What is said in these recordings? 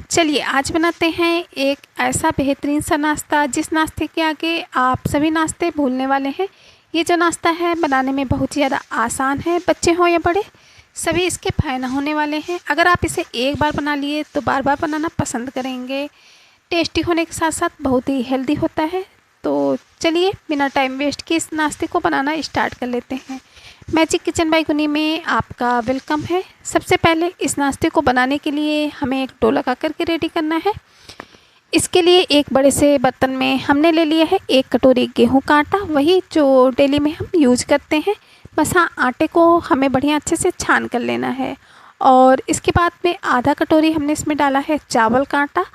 चलिए आज बनाते हैं एक ऐसा बेहतरीन सा नाश्ता जिस नाश्ते के आगे आप सभी नाश्ते भूलने वाले हैं। ये जो नाश्ता है बनाने में बहुत ही ज़्यादा आसान है, बच्चे हों या बड़े सभी इसके फ़ैन होने वाले हैं। अगर आप इसे एक बार बना लिए तो बार बार बनाना पसंद करेंगे। टेस्टी होने के साथ साथ बहुत ही हेल्दी होता है। तो चलिए बिना टाइम वेस्ट किए इस नाश्ते को बनाना स्टार्ट कर लेते हैं। मैजिक किचन बाय गुनी में आपका वेलकम है। सबसे पहले इस नाश्ते को बनाने के लिए हमें एक डो लगा करके रेडी करना है। इसके लिए एक बड़े से बर्तन में हमने ले लिया है 1 कटोरी गेहूं का आटा, वही जो डेली में हम यूज करते हैं। बस हाँ, आटे को हमें बढ़िया अच्छे से छान कर लेना है। और इसके बाद में आधा कटोरी हमने इसमें डाला है चावल का आटा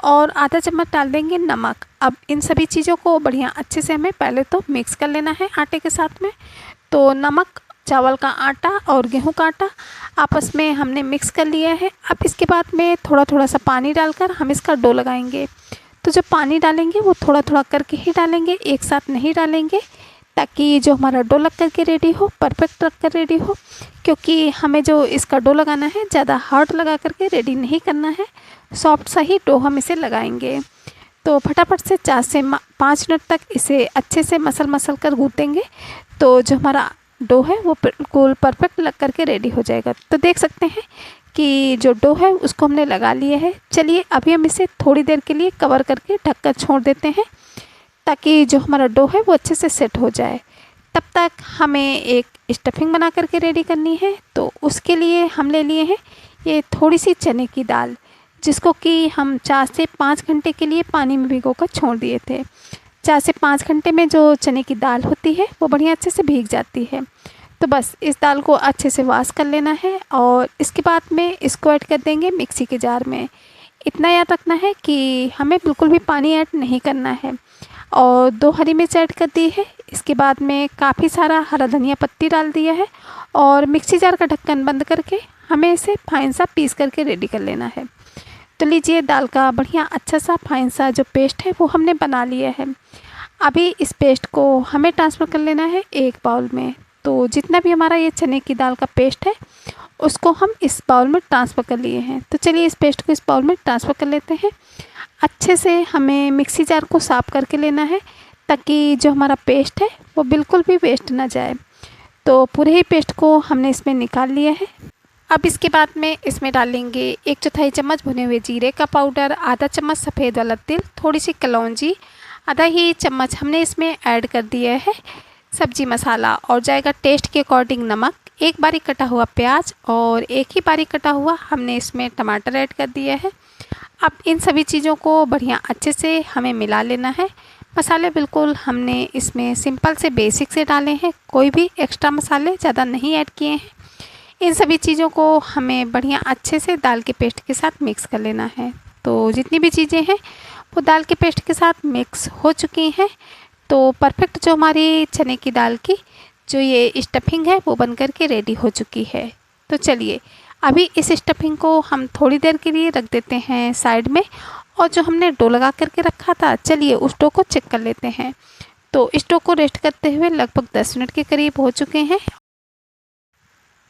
और आधा चम्मच डाल देंगे नमक। अब इन सभी चीज़ों को बढ़िया अच्छे से हमें पहले तो मिक्स कर लेना है आटे के साथ में। तो नमक, चावल का आटा और गेहूं का आटा आपस में हमने मिक्स कर लिया है। अब इसके बाद में थोड़ा थोड़ा सा पानी डालकर हम इसका डो लगाएंगे। तो जो पानी डालेंगे वो थोड़ा थोड़ा करके ही डालेंगे, एक साथ नहीं डालेंगे, ताकि जो हमारा डो लग करके रेडी हो, परफेक्ट रख कर रेडी हो। क्योंकि हमें जो इसका डो लगाना है ज़्यादा हार्ड लगा करके रेडी नहीं करना है, सॉफ्ट सा ही डो हम इसे लगाएंगे। तो फटाफट से 4 से 5 मिनट तक इसे अच्छे से मसल कर गूँथेंगे। तो जो हमारा डो है वो बिल्कुल परफेक्ट लग करके रेडी हो जाएगा। तो देख सकते हैं कि जो डो है उसको हमने लगा लिया है। चलिए अभी हम इसे थोड़ी देर के लिए कवर करके ढककर छोड़ देते हैं, ताकि जो हमारा डो है वो अच्छे से सेट हो जाए। तब तक हमें एक स्टफिंग बना करके रेडी करनी है। तो उसके लिए हम ले लिए हैं ये थोड़ी सी चने की दाल, जिसको कि हम 4 से 5 घंटे के लिए पानी में भिगो कर छोड़ दिए थे। 4 से 5 घंटे में जो चने की दाल होती है वो बढ़िया अच्छे से भीग जाती है। तो बस इस दाल को अच्छे से वॉश कर लेना है और इसके बाद में इसको ऐड कर देंगे मिक्सी के जार में। इतना याद रखना है कि हमें बिल्कुल भी पानी ऐड नहीं करना है। और 2 हरी मिर्च ऐड कर दी है। इसके बाद में काफ़ी सारा हरा धनिया पत्ती डाल दिया है और मिक्सी जार का ढक्कन बंद करके हमें इसे फाइन सा पीस करके रेडी कर लेना है। तो लीजिए दाल का बढ़िया अच्छा सा फाइन सा जो पेस्ट है वो हमने बना लिया है। अभी इस पेस्ट को हमें ट्रांसफ़र कर लेना है एक बाउल में। तो जितना भी हमारा ये चने की दाल का पेस्ट है उसको हम इस बाउल में ट्रांसफ़र कर लिए हैं। तो चलिए इस पेस्ट को इस बाउल में ट्रांसफ़र कर लेते हैं। अच्छे से हमें मिक्सी जार को साफ़ करके लेना है, ताकि जो हमारा पेस्ट है वो बिल्कुल भी वेस्ट ना जाए। तो पूरे ही पेस्ट को हमने इसमें निकाल लिया है। अब इसके बाद में इसमें डालेंगे 1/4 चम्मच भुने हुए जीरे का पाउडर, आधा चम्मच सफ़ेद वाला तिल, थोड़ी सी कलौंजी, आधा ही चम्मच हमने इसमें ऐड कर दिया है सब्जी मसाला और जाएगा टेस्ट के अकॉर्डिंग नमक, 1 बारीक कटा हुआ प्याज और 1 ही बारीक कटा हुआ हमने इसमें टमाटर ऐड कर दिया है। अब इन सभी चीज़ों को बढ़िया अच्छे से हमें मिला लेना है। मसाले बिल्कुल हमने इसमें सिंपल से बेसिक से डाले हैं, कोई भी एक्स्ट्रा मसाले ज़्यादा नहीं ऐड किए हैं। इन सभी चीज़ों को हमें बढ़िया अच्छे से दाल के पेस्ट के साथ मिक्स कर लेना है। तो जितनी भी चीज़ें हैं वो दाल के पेस्ट के साथ मिक्स हो चुकी हैं। तो परफेक्ट जो हमारी चने की दाल की जो ये स्टफिंग है वो बन कर के रेडी हो चुकी है। तो चलिए अभी इस स्टफिंग को हम थोड़ी देर के लिए रख देते हैं साइड में। और जो हमने डो लगा करके रखा था, चलिए उस डो को चेक कर लेते हैं। तो इस डो को रेस्ट करते हुए लगभग 10 मिनट के करीब हो चुके हैं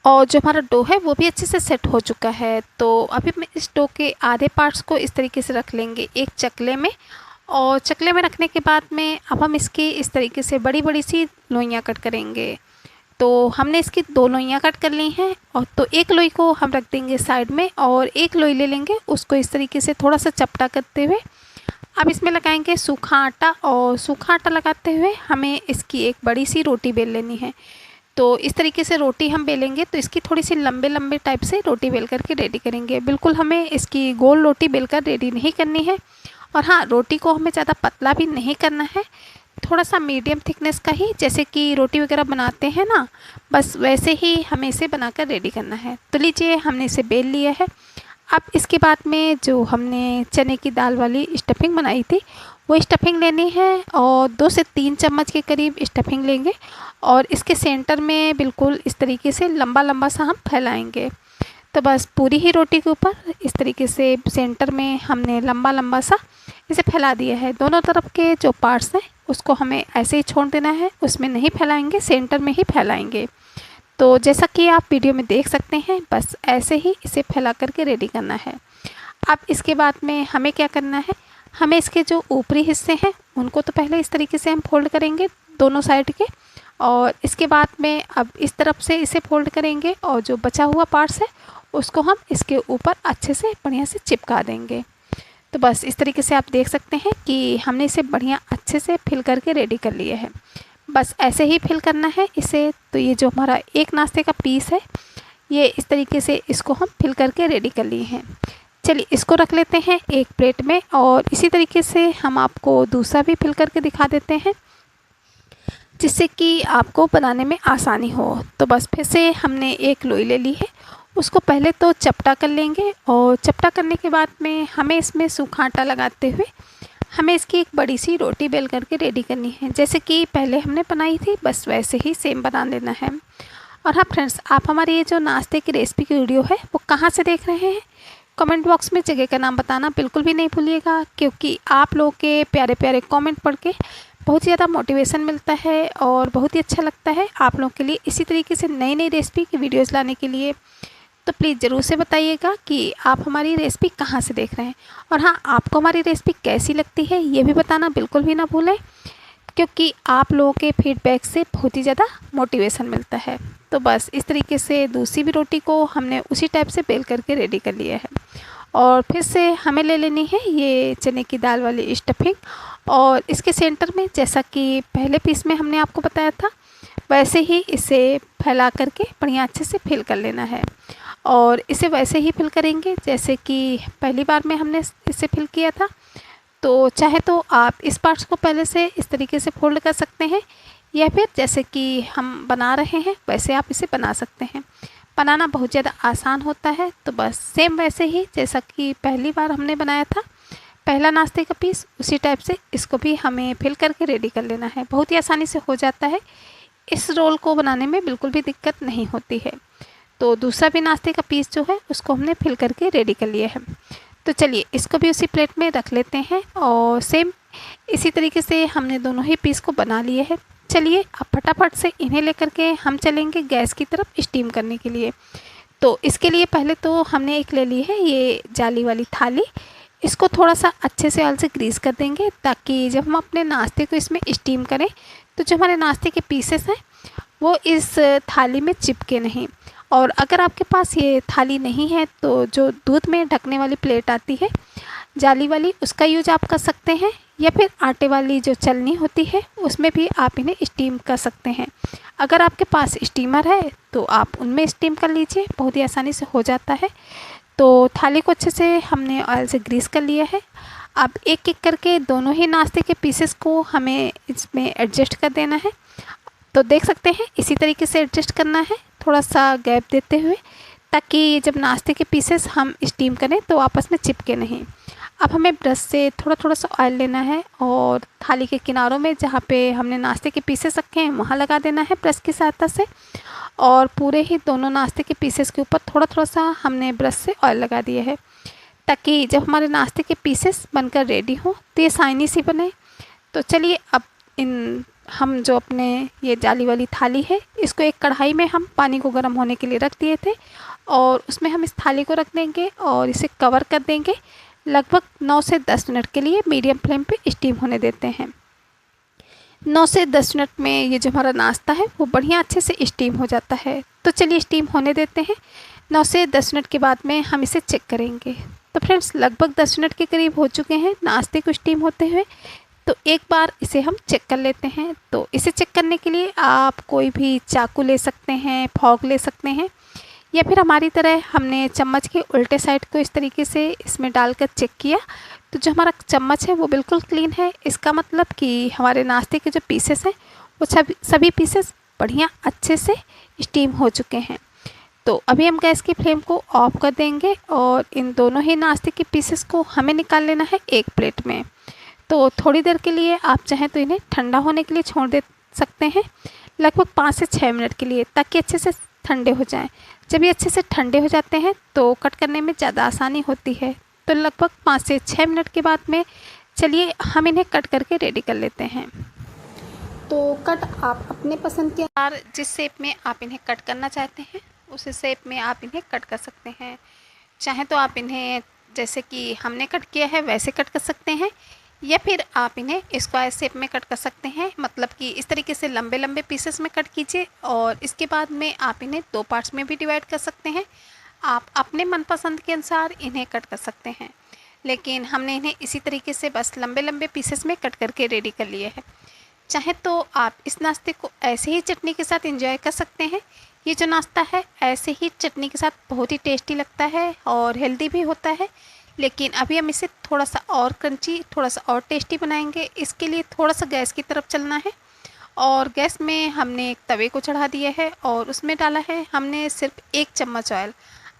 और जो हमारा डो है वो भी अच्छे से सेट हो चुका है। तो अभी मैं इस डो के आधे पार्ट्स को इस तरीके से रख लेंगे एक चकले में। और चकले में रखने के बाद में अब हम इसकी इस तरीके से बड़ी बड़ी सी लोइयाँ कट करेंगे। तो हमने इसकी 2 लोइयाँ कट कर ली हैं। और तो एक लोई को हम रख देंगे साइड में और एक लोई ले लेंगे, उसको इस तरीके से थोड़ा सा चपटा करते हुए अब इसमें लगाएंगे सूखा आटा। और सूखा आटा लगाते हुए हमें इसकी एक बड़ी सी रोटी बेल लेनी है। तो इस तरीके से रोटी हम बेलेंगे तो इसकी थोड़ी सी लंबे लंबे टाइप से रोटी बेल करके रेडी करेंगे। बिल्कुल हमें इसकी गोल रोटी बेल कर रेडी नहीं करनी है। और हाँ, रोटी को हमें ज़्यादा पतला भी नहीं करना है, थोड़ा सा मीडियम थिकनेस का ही, जैसे कि रोटी वगैरह बनाते हैं ना, बस वैसे ही हमें इसे बनाकर रेडी करना है। तो लीजिए हमने इसे बेल लिया है। अब इसके बाद में जो हमने चने की दाल वाली स्टफिंग बनाई थी वो स्टफिंग लेनी है और 2 से 3 चम्मच के करीब स्टफिंग लेंगे और इसके सेंटर में बिल्कुल इस तरीके से लंबा लंबा सा हम फैलाएंगे। तो बस पूरी ही रोटी के ऊपर इस तरीके से सेंटर में हमने लंबा लंबा सा इसे फैला दिया है। दोनों तरफ के जो पार्ट्स हैं उसको हमें ऐसे ही छोड़ देना है, उसमें नहीं फैलाएंगे, सेंटर में ही फैलाएंगे। तो जैसा कि आप वीडियो में देख सकते हैं, बस ऐसे ही इसे फैला करके रेडी करना है। अब इसके बाद में हमें क्या करना है, हमें इसके जो ऊपरी हिस्से हैं उनको तो पहले इस तरीके से हम फोल्ड करेंगे दोनों साइड के, और इसके बाद में अब इस तरफ से इसे फोल्ड करेंगे और जो बचा हुआ पार्ट्स है उसको हम इसके ऊपर अच्छे से बढ़िया से चिपका देंगे। तो बस इस तरीके से आप देख सकते हैं कि हमने इसे बढ़िया अच्छे से फिल करके रेडी कर लिए है। बस ऐसे ही फिल करना है इसे। तो ये जो हमारा एक नाश्ते का पीस है, ये इस तरीके से इसको हम फिल करके रेडी कर लिए हैं। चलिए इसको रख लेते हैं एक प्लेट में, और इसी तरीके से हम आपको दूसरा भी फिल करके दिखा देते हैं जिससे कि आपको बनाने में आसानी हो। तो बस फिर से हमने एक लोई ले ली है, उसको पहले तो चपटा कर लेंगे, और चपटा करने के बाद में हमें इसमें सूखा आटा लगाते हुए हमें इसकी एक बड़ी सी रोटी बेल करके रेडी करनी है। जैसे कि पहले हमने बनाई थी बस वैसे ही सेम बना लेना है। और हाँ फ्रेंड्स, आप हमारी ये जो नाश्ते की रेसिपी की वीडियो है वो कहाँ से देख रहे हैं, कमेंट बॉक्स में जगह का नाम बताना बिल्कुल भी नहीं भूलिएगा, क्योंकि आप लोगों के प्यारे प्यारे कमेंट पढ़ के बहुत ही ज़्यादा मोटिवेशन मिलता है और बहुत ही अच्छा लगता है आप लोगों के लिए इसी तरीके से नई नई रेसिपी की वीडियोस लाने के लिए। तो प्लीज़ ज़रूर से बताइएगा कि आप हमारी रेसिपी कहाँ से देख रहे हैं, और हाँ आपको हमारी रेसिपी कैसी लगती है ये भी बताना बिल्कुल भी ना भूलें, क्योंकि आप लोगों के फीडबैक से बहुत ही ज़्यादा मोटिवेशन मिलता है। तो बस इस तरीके से दूसरी भी रोटी को हमने उसी टाइप से बेल करके रेडी कर लिया है। और फिर से हमें ले लेनी है ये चने की दाल वाली स्टफिंग, और इसके सेंटर में जैसा कि पहले पीस में हमने आपको बताया था वैसे ही इसे फैला करके बढ़िया अच्छे से फिल कर लेना है। और इसे वैसे ही फिल करेंगे जैसे कि पहली बार में हमने इसे फिल किया था। तो चाहे तो आप इस पार्ट्स को पहले से इस तरीके से फोल्ड कर सकते हैं, या फिर जैसे कि हम बना रहे हैं वैसे आप इसे बना सकते हैं। बनाना बहुत ज़्यादा आसान होता है। तो बस सेम वैसे ही जैसा कि पहली बार हमने बनाया था पहला नाश्ते का पीस, उसी टाइप से इसको भी हमें फिल करके रेडी कर लेना है। बहुत ही आसानी से हो जाता है, इस रोल को बनाने में बिल्कुल भी दिक्कत नहीं होती है। तो दूसरा भी नाश्ते का पीस जो है उसको हमने फिल करके रेडी कर लिया है। तो चलिए इसको भी उसी प्लेट में रख लेते हैं, और सेम इसी तरीके से हमने दोनों ही पीस को बना लिए हैं। चलिए अब फटाफट से इन्हें लेकर के हम चलेंगे गैस की तरफ स्टीम करने के लिए। तो इसके लिए पहले तो हमने एक ले ली है ये जाली वाली थाली, इसको थोड़ा सा अच्छे से ऑयल से ग्रीस कर देंगे ताकि जब हम अपने नाश्ते को इसमें स्टीम करें तो जो हमारे नाश्ते के पीसेस हैं वो इस थाली में चिपके नहीं। और अगर आपके पास ये थाली नहीं है तो जो दूध में ढकने वाली प्लेट आती है जाली वाली, उसका यूज आप कर सकते हैं, या फिर आटे वाली जो चलनी होती है उसमें भी आप इन्हें स्टीम कर सकते हैं। अगर आपके पास स्टीमर है तो आप उनमें स्टीम कर लीजिए, बहुत ही आसानी से हो जाता है। तो थाली को अच्छे से हमने ऑयल से ग्रीस कर लिया है। अब एक एक करके दोनों ही नाश्ते के पीसेस को हमें इसमें एडजस्ट कर देना है। तो देख सकते हैं इसी तरीके से एडजस्ट करना है, थोड़ा सा गैप देते हुए, ताकि जब नाश्ते के पीसेस हम स्टीम करें तो आपस में चिपके नहीं। अब हमें ब्रश से थोड़ा थोड़ा सा ऑयल लेना है और थाली के किनारों में जहाँ पे हमने नाश्ते के पीसेस रखे हैं वहाँ लगा देना है ब्रश की सहायता से, और पूरे ही दोनों नाश्ते के पीसेस के ऊपर थोड़ा थोड़ा सा हमने ब्रश से ऑयल लगा दिया है, ताकि जब हमारे नाश्ते के पीसेस बनकर रेडी हों तो ये शाइनी सी बने। तो चलिए अब हम जो अपने ये जाली वाली थाली है इसको एक कढ़ाई में हम पानी को गर्म होने के लिए रख दिए थे, और उसमें हम इस थाली को रख देंगे और इसे कवर कर देंगे। लगभग 9 से 10 मिनट के लिए मीडियम फ्लेम पे स्टीम होने देते हैं। 9 से 10 मिनट में ये जो हमारा नाश्ता है वो बढ़िया अच्छे से स्टीम हो जाता है। तो चलिए स्टीम होने देते हैं। 9 से 10 मिनट के बाद में हम इसे चेक करेंगे। तो फ्रेंड्स लगभग 10 मिनट के करीब हो चुके हैं नाश्ते को स्टीम होते हुए। तो एक बार इसे हम चेक कर लेते हैं। तो इसे चेक करने के लिए आप कोई भी चाकू ले सकते हैं, फॉग ले सकते हैं, या फिर हमारी तरह हमने चम्मच के उल्टे साइड को इस तरीके से इसमें डालकर चेक किया तो जो हमारा चम्मच है वो बिल्कुल क्लीन है। इसका मतलब कि हमारे नाश्ते के जो पीसेस हैं वो सभी पीसेस बढ़िया अच्छे से स्टीम हो चुके हैं। तो अभी हम गैस की फ्लेम को ऑफ कर देंगे और इन दोनों ही नाश्ते के पीसेस को हमें निकाल लेना है एक प्लेट में। तो थोड़ी देर के लिए आप चाहें तो इन्हें ठंडा होने के लिए छोड़ दे सकते हैं, लगभग 5 से 6 मिनट के लिए, ताकि अच्छे से ठंडे हो जाएं। जब ये अच्छे से ठंडे हो जाते हैं तो कट करने में ज़्यादा आसानी होती है। तो लगभग 5 से 6 मिनट के बाद में चलिए हम इन्हें कट करके रेडी कर लेते हैं। तो कट आप अपने पसंद के अनुसार जिस शेप में आप इन्हें कट करना चाहते हैं उस शेप में आप इन्हें कट कर सकते हैं। चाहे तो आप इन्हें जैसे कि हमने कट किया है वैसे कट कर सकते हैं, या फिर आप इन्हें स्क्वायर शेप में कट कर सकते हैं। मतलब कि इस तरीके से लंबे लंबे पीसेस में कट कीजिए और इसके बाद में आप इन्हें 2 पार्ट्स में भी डिवाइड कर सकते हैं। आप अपने मनपसंद के अनुसार इन्हें कट कर सकते हैं, लेकिन हमने इन्हें इसी तरीके से बस लंबे लंबे पीसेस में कट करके रेडी कर लिए है। चाहे तो आप इस नाश्ते को ऐसे ही चटनी के साथ एंजॉय कर सकते हैं। ये जो नाश्ता है ऐसे ही चटनी के साथ बहुत ही टेस्टी लगता है और हेल्दी भी होता है, लेकिन अभी हम इसे थोड़ा सा और क्रंची, थोड़ा सा और टेस्टी बनाएंगे। इसके लिए थोड़ा सा गैस की तरफ चलना है और गैस में हमने एक तवे को चढ़ा दिया है और उसमें डाला है हमने सिर्फ 1 चम्मच ऑयल।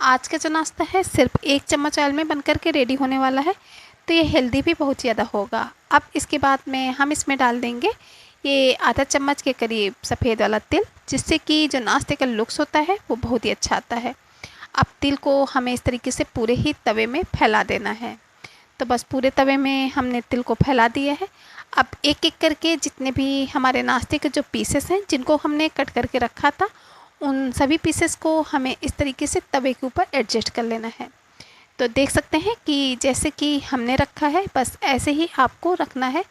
आज का जो नाश्ता है सिर्फ 1 चम्मच ऑयल में बनकर के रेडी होने वाला है, तो ये हेल्दी भी बहुत ज़्यादा होगा। अब इसके बाद में हम इसमें डाल देंगे ये आधा चम्मच के करीब सफ़ेद वाला तिल, जिससे कि जो नाश्ते का लुक्स होता है वो बहुत ही अच्छा आता है। अब तिल को हमें इस तरीके से पूरे ही तवे में फैला देना है। तो बस पूरे तवे में हमने तिल को फैला दिया है। अब एक एक करके जितने भी हमारे नाश्ते के जो पीसेस हैं जिनको हमने कट करके रखा था, उन सभी पीसेस को हमें इस तरीके से तवे के ऊपर एडजस्ट कर लेना है। तो देख सकते हैं कि जैसे कि हमने रखा है बस ऐसे ही आपको रखना है।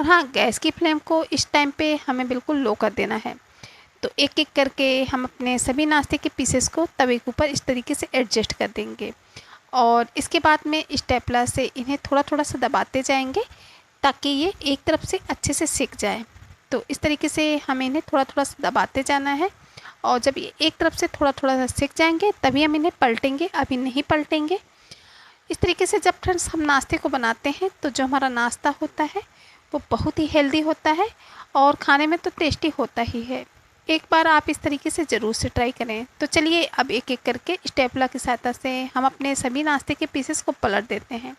और हाँ, गैस की फ्लेम को इस टाइम पे हमें बिल्कुल लो कर देना है। तो एक एक करके हम अपने सभी नाश्ते के पीसेस को तवे के ऊपर इस तरीके से एडजस्ट कर देंगे और इसके बाद में स्टेपलर से इन्हें थोड़ा थोड़ा सा दबाते जाएंगे ताकि ये एक तरफ से अच्छे से सिक जाए। तो इस तरीके से हमें इन्हें थोड़ा थोड़ा सा दबाते जाना है और जब ये एक तरफ से थोड़ा थोड़ा सा सिक जाएंगे तभी हम इन्हें पलटेंगे, अभी नहीं पलटेंगे। इस तरीके से जब फ्रेंड्स हम नाश्ते को बनाते हैं तो जो हमारा नाश्ता होता है वो बहुत ही हेल्दी होता है और खाने में तो टेस्टी होता ही है। एक बार आप इस तरीके से ज़रूर से ट्राई करें। तो चलिए अब एक एक करके स्टेपलर की सहायता से हम अपने सभी नाश्ते के पीसेस को पलट देते हैं।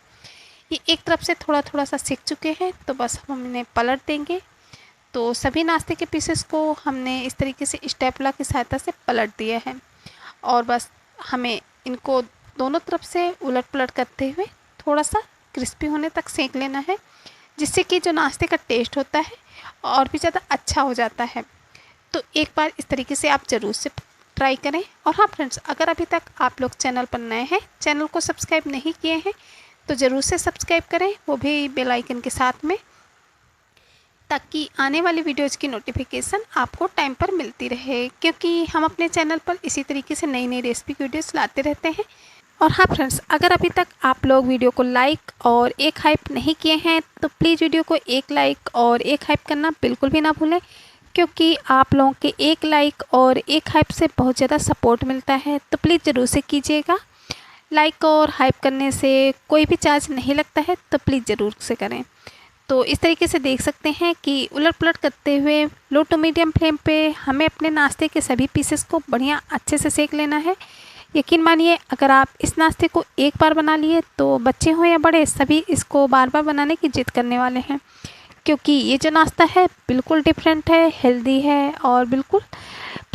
ये एक तरफ से थोड़ा थोड़ा सा सिक चुके हैं तो बस हम इन्हें पलट देंगे। तो सभी नाश्ते के पीसेस को हमने इस तरीके से स्टेपलर की सहायता से पलट दिया है और बस हमें इनको दोनों तरफ से उलट पलट करते हुए थोड़ा सा क्रिस्पी होने तक सेक लेना है, जिससे कि जो नाश्ते का टेस्ट होता है और भी ज़्यादा अच्छा हो जाता है। तो एक बार इस तरीके से आप ज़रूर से ट्राई करें। और हाँ फ्रेंड्स, अगर अभी तक आप लोग चैनल पर नए हैं, चैनल को सब्सक्राइब नहीं किए हैं तो ज़रूर से सब्सक्राइब करें, वो भी बेल आइकन के साथ में, ताकि आने वाली वीडियोज़ की नोटिफिकेशन आपको टाइम पर मिलती रहे, क्योंकि हम अपने चैनल पर इसी तरीके से नई नई रेसिपी की वीडियोज़ लाते रहते हैं। और हाँ फ्रेंड्स, अगर अभी तक आप लोग वीडियो को लाइक और एक हाइप नहीं किए हैं तो प्लीज़ वीडियो को एक लाइक और एक हाइप करना बिल्कुल भी ना भूलें, क्योंकि आप लोगों के एक लाइक और एक हाइप से बहुत ज़्यादा सपोर्ट मिलता है। तो प्लीज़ ज़रूर से कीजिएगा। लाइक और हाइप करने से कोई भी चार्ज नहीं लगता है, तो प्लीज़ ज़रूर से करें। तो इस तरीके से देख सकते हैं कि उलट पलट करते हुए लो टू मीडियम फ्लेम पे हमें अपने नाश्ते के सभी पीसेस को बढ़िया अच्छे से सेक लेना है। यकीन मानिए, अगर आप इस नाश्ते को एक बार बना लिए तो बच्चे हों या बड़े सभी इसको बार बार बनाने की जिद करने वाले हैं, क्योंकि ये जो नाश्ता है बिल्कुल डिफरेंट है, हेल्दी है और बिल्कुल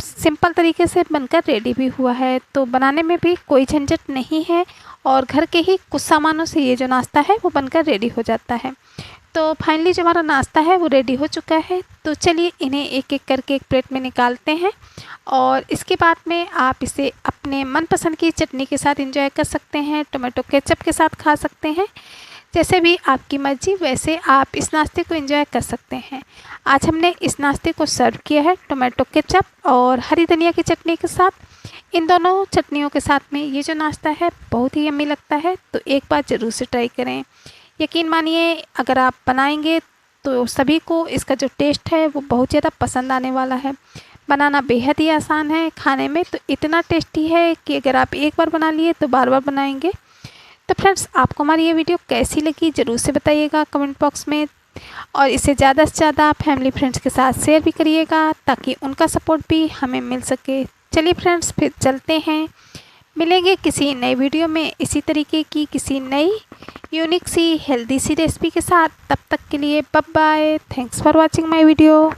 सिंपल तरीके से बनकर रेडी भी हुआ है। तो बनाने में भी कोई झंझट नहीं है और घर के ही कुछ सामानों से ये जो नाश्ता है वो बनकर रेडी हो जाता है। तो फाइनली जो हमारा नाश्ता है वो रेडी हो चुका है। तो चलिए इन्हें एक एक करके एक प्लेट में निकालते हैं और इसके बाद में आप इसे अपने मनपसंद की चटनी के साथ एंजॉय कर सकते हैं, टोमेटो केचप के साथ खा सकते हैं, जैसे भी आपकी मर्जी वैसे आप इस नाश्ते को एंजॉय कर सकते हैं। आज हमने इस नाश्ते को सर्व किया है टोमेटो केचप और हरी धनिया की चटनी के साथ। इन दोनों चटनियों के साथ में ये जो नाश्ता है बहुत ही यम्मी लगता है, तो एक बार ज़रूर से ट्राई करें। यकीन मानिए, अगर आप बनाएंगे तो सभी को इसका जो टेस्ट है वो बहुत ज़्यादा पसंद आने वाला है। बनाना बेहद ही आसान है, खाने में तो इतना टेस्टी है कि अगर आप एक बार बना लिए तो बार बार बनाएंगे। तो फ्रेंड्स, आपको हमारी ये वीडियो कैसी लगी ज़रूर से बताइएगा कमेंट बॉक्स में, और इसे ज़्यादा से ज़्यादा फैमिली फ्रेंड्स के साथ शेयर भी करिएगा ताकि उनका सपोर्ट भी हमें मिल सके। चलिए फ्रेंड्स, फिर चलते हैं, मिलेंगे किसी नई वीडियो में इसी तरीके की किसी नई यूनिक सी हेल्दी सी रेसिपी के साथ। तब तक के लिए bye bye. Thanks for watching my video.